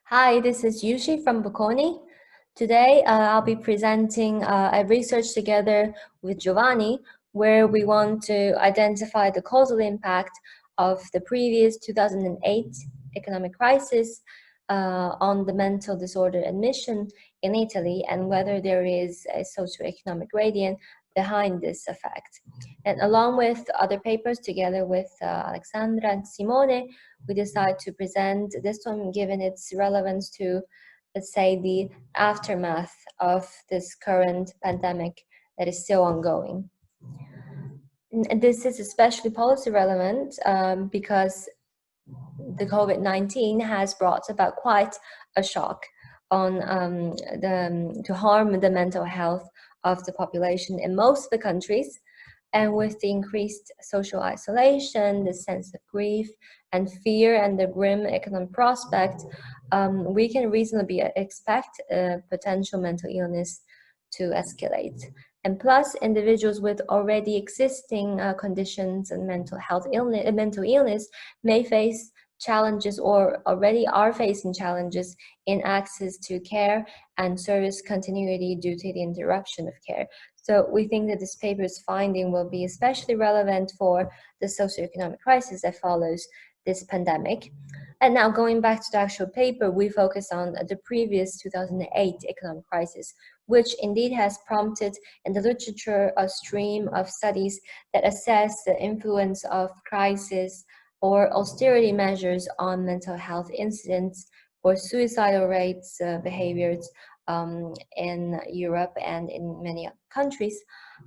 Hi, this is Yuxi from Bocconi. Today, I'll be presenting a research together with Giovanni, where we want to identify the causal impact of the previous 2008 economic crisis on the mental disorder admission in Italy and whether there is a socioeconomic gradient behind this effect. And along with other papers together with Alexandra and Simone, we decided to present this one given its relevance to, let's say, the aftermath of this current pandemic that is still ongoing. And this is especially policy relevant because the COVID-19 has brought about quite a shock on to harm the mental health of the population in most of the countries. And with the increased social isolation, the sense of grief and fear and the grim economic prospect, we can reasonably expect potential mental illness to escalate. And plus, individuals with already existing conditions and mental illness may face challenges or already are facing challenges in access to care and service continuity due to the interruption of care. So we think that this paper's finding will be especially relevant for the socioeconomic crisis that follows this pandemic. And now going back to the actual paper, we focus on the previous 2008 economic crisis, which indeed has prompted in the literature a stream of studies that assess the influence of crisis or austerity measures on mental health incidents or suicidal rates, behaviors in Europe and in many other countries.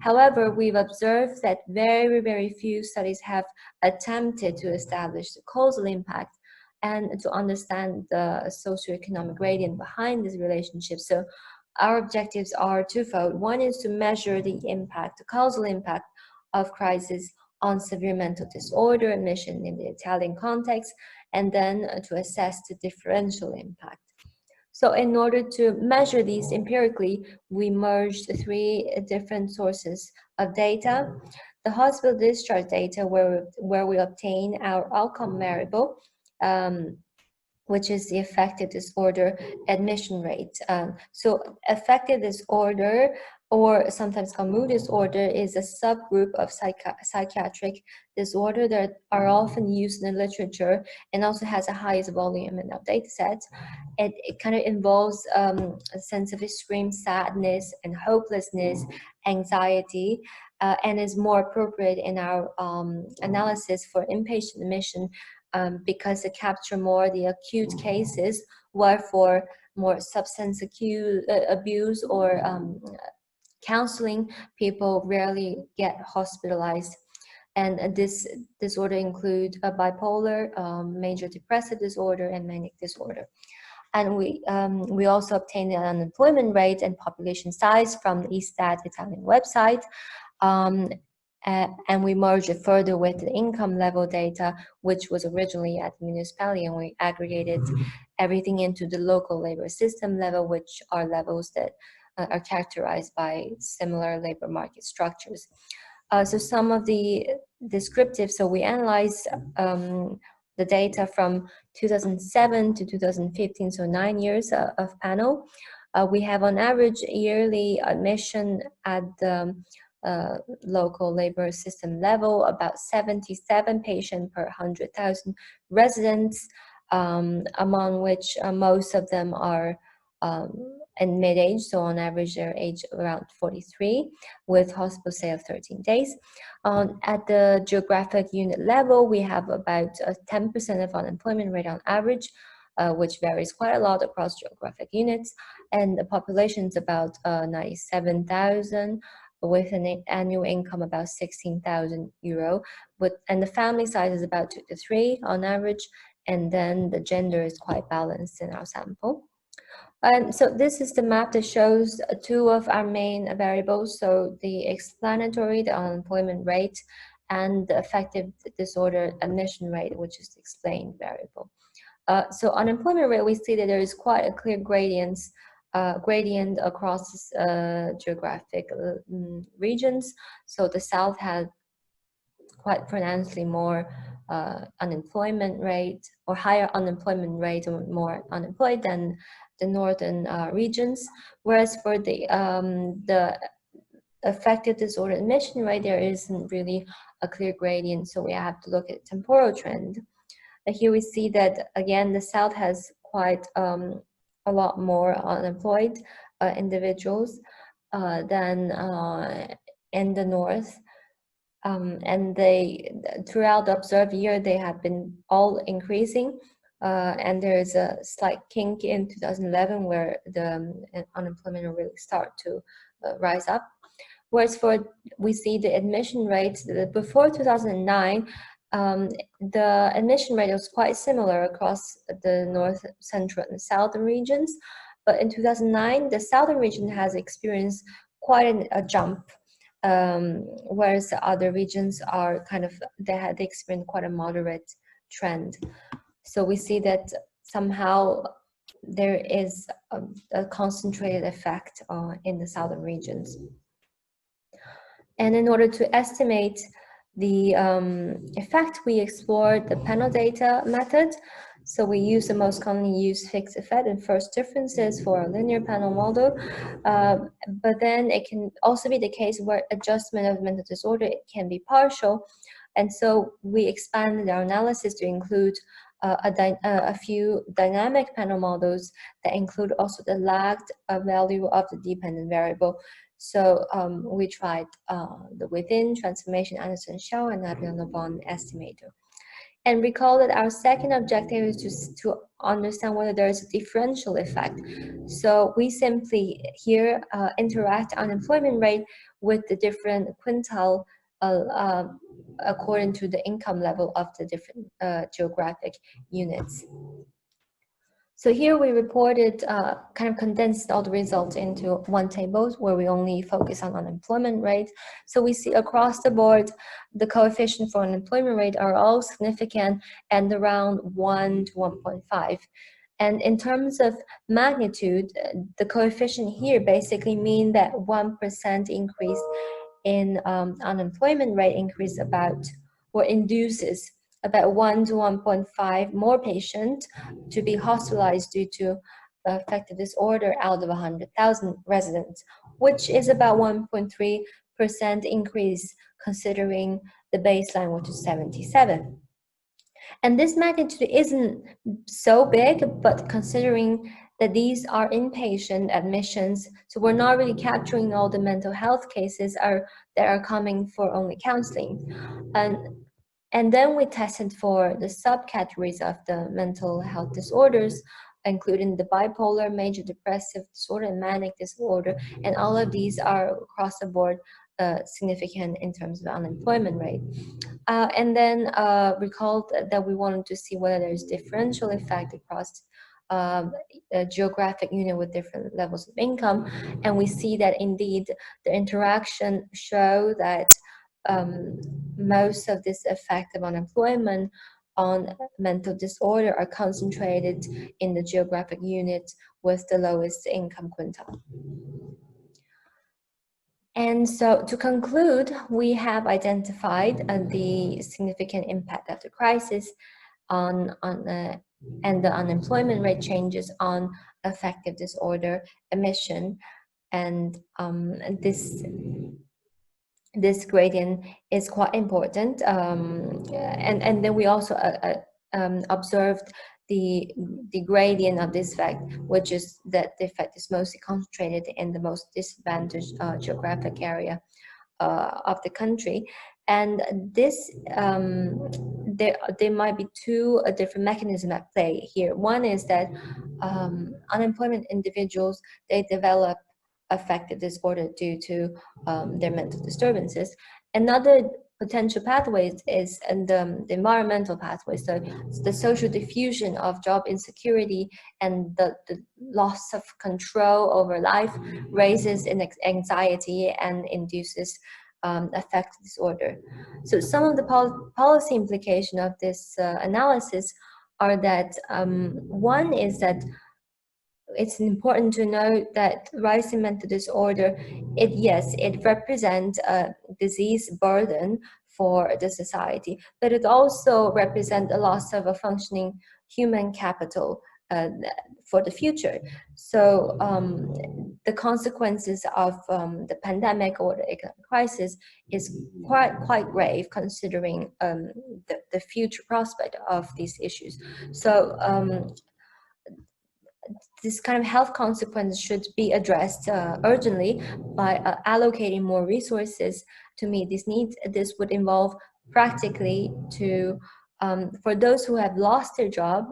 However, we've observed that very, very few studies have attempted to establish the causal impact and to understand the socioeconomic gradient behind this relationship. So our objectives are twofold. One is to measure the impact, the causal impact of crisis on severe mental disorder admission in the Italian context, and then to assess the differential impact. So in order to measure these empirically, we merged three different sources of data. The hospital discharge data where we obtain our outcome variable, which is the affective disorder admission rate. So affective disorder, or sometimes called mood disorder, is a subgroup of psychiatric disorder that are often used in the literature and also has the highest volume in our data set. It kind of involves a sense of extreme sadness and hopelessness, anxiety, and is more appropriate in our analysis for inpatient admission because they capture more the acute cases, while for more substance abuse or counseling, people rarely get hospitalized. And this disorder include a bipolar, major depressive disorder, and manic disorder. And we also obtained an unemployment rate and population size from the Istat Italian website. And we merged it further with the income level data, which was originally at the municipality, and we aggregated everything into the local labor system level, which are levels that are characterized by similar labor market structures. So some of the descriptive, so we analyzed the data from 2007 to 2015, so 9 years of panel. We have on average yearly admission at the local labor system level, about 77 patients per 100,000 residents, among which most of them are in mid-age, so on average they're age around 43, with hospital stay of 13 days. At the geographic unit level, we have about 10% of unemployment rate on average, which varies quite a lot across geographic units, and the population is about 97,000, with an annual income about 16,000 euro, and the family size is about 2 to 3 on average, and then the gender is quite balanced in our sample. So this is the map that shows two of our main variables, so the explanatory, the unemployment rate, and the affective disorder admission rate, which is the explained variable. So unemployment rate, we see that there is quite a clear gradient across geographic regions. So the South had quite pronouncedly more unemployment rate, or higher unemployment rate, or more unemployed than the northern regions. Whereas for the affective disorder admission rate, there isn't really a clear gradient, so we have to look at temporal trend. Here we see that again the South has quite a lot more unemployed individuals than in the North. And they, throughout the observed year, they have been all increasing. And there is a slight kink in 2011 where the unemployment will really start to rise up. Whereas we see the admission rates before 2009, the admission rate was quite similar across the North, Central, and Southern regions. But in 2009, the Southern region has experienced quite a jump, whereas the other regions are they experienced quite a moderate trend. So we see that somehow there is a concentrated effect in the Southern regions. And in order to estimate the effect, we explored the panel data method. So we use the most commonly used fixed effect and first differences for a linear panel model. But then it can also be the case where adjustment of mental disorder can be partial. And so we expanded our analysis to include a few dynamic panel models that include also the lagged value of the dependent variable. So we tried the within transformation Anderson-Shell and Adrian-Lebon estimator. And recall that our second objective is to understand whether there is a differential effect. So we simply here interact unemployment rate with the different quintile according to the income level of the different geographic units. So here we reported, kind of condensed all the results into one table where we only focus on unemployment rate. So we see across the board, the coefficient for unemployment rate are all significant and around 1 to 1.5. And in terms of magnitude, the coefficient here basically mean that 1% increase in unemployment rate increase about, or induces about 1 to 1.5 more patients to be hospitalized due to affective disorder out of 100,000 residents, which is about 1.3% increase considering the baseline, which is 77. And this magnitude isn't so big, but considering that these are inpatient admissions, so we're not really capturing all the mental health cases that are coming for only counseling. And then we tested for the subcategories of the mental health disorders, including the bipolar, major depressive disorder, and manic disorder. And all of these are across the board significant in terms of unemployment rate. And then recall that we wanted to see whether there's differential effect across a geographic unit with different levels of income. And we see that indeed the interaction show that most of this effect of unemployment on mental disorder are concentrated in the geographic unit with the lowest income quintile. And so to conclude, we have identified the significant impact of the crisis and the unemployment rate changes on affective disorder admission. And this gradient is quite important. And then we also observed the gradient of this effect, which is that the effect is mostly concentrated in the most disadvantaged geographic area of the country. And this, there might be two different mechanisms at play here. One is that unemployment individuals, they develop affective disorder due to their mental disturbances. Another potential pathways is the environmental pathways, so the social diffusion of job insecurity and the loss of control over life raises anxiety and induces affective disorder. So some of the policy implications of this analysis are that one is that it's important to know that rising mental disorder, it represents a disease burden for the society, but it also represents a loss of a functioning human capital for the future. So the consequences of the pandemic or the economic crisis is quite grave, considering the future prospect of these issues. So this kind of health consequence should be addressed urgently by allocating more resources to meet these needs. This would involve practically to, for those who have lost their job,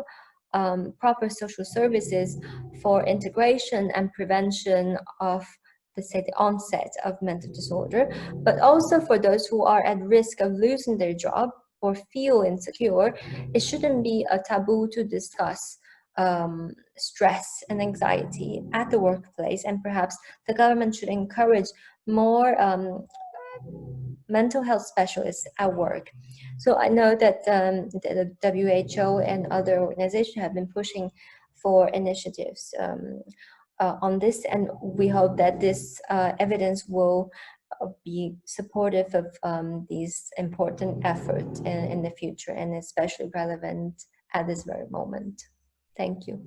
proper social services for integration and prevention of, let's say, the onset of mental disorder, but also for those who are at risk of losing their job or feel insecure. It shouldn't be a taboo to discuss stress and anxiety at the workplace, and perhaps the government should encourage more mental health specialists at work. So I know that the WHO and other organizations have been pushing for initiatives on this, and we hope that this evidence will be supportive of these important efforts in the future, and especially relevant at this very moment. Thank you.